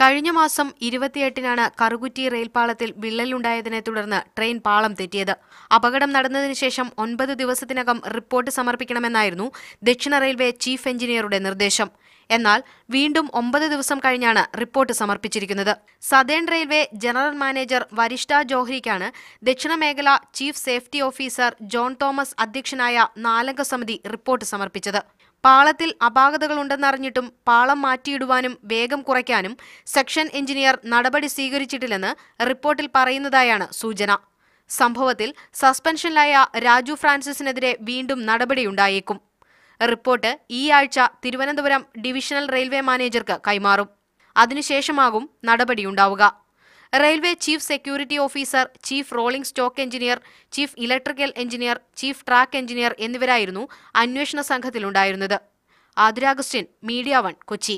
കഴിഞ്ഞ മാസം 28-നാണ് കറുകുറ്റി റെയിൽപാളത്തിൽ വിള്ളലുണ്ടായതിനെ തുടർന്ന് ട്രെയിൻ പാളം തെറ്റിയത്. അപകടം നടന്നതിന് ശേഷം 9 ദിവസത്തിനകം റിപ്പോർട്ട് സമർപ്പിക്കണമെന്നായിരുന്നു ദക്ഷിണ റെയിൽവേ ചീഫ് എഞ്ചിനീയറുടെ നിർദ്ദേശം. എന്നാൽ വീണ്ടും 9 ദിവസം കഴിഞ്ഞാണ് റിപ്പോർട്ട് സമർപ്പിച്ചിരിക്കുന്നത്. Southern railway general manager Varishtha ജോഹ്രിക്കാണ് ദക്ഷിണ മേഖല chief safety officer John Thomas അധ്യക്ഷനായ 4-അംഗ സമിതി റിപ്പോർട്ട് സമർപ്പിച്ചത്. പാളത്തിൽ അപാകതകളുണ്ടെന്നറിഞ്ഞിട്ടും പാളം മാറ്റിയിടുവാനും വേഗം കുറയ്ക്കാനും സെക്ഷൻ എഞ്ചിനീയർ നടപടി സ്വീകരിച്ചിട്ടില്ലെന്ന് റിപ്പോർട്ടിൽ പറയുന്നതായാണ് സൂചന. സംഭവത്തിൽ സസ്പെൻഷനിലായ രാജു ഫ്രാൻസിസിനെതിരെ വീണ്ടും നടപടിയുണ്ടായേക്കും. റിപ്പോർട്ട് ഈ ആഴ്ച തിരുവനന്തപുരം ഡിവിഷണൽ റെയിൽവേ മാനേജർക്ക് കൈമാറും. അതിനുശേഷമാകും നടപടിയുണ്ടാവുക. Railway chief security officer, chief rolling stock engineer, chief electrical engineer, chief track engineer എന്നിവരായിരുന്നു അന്വേഷണ സംഘത്തിലുണ്ടായിരുന്നത്. ആതിര അഗസ്റ്റിൻ, മീഡിയ 1, കൊച്ചി.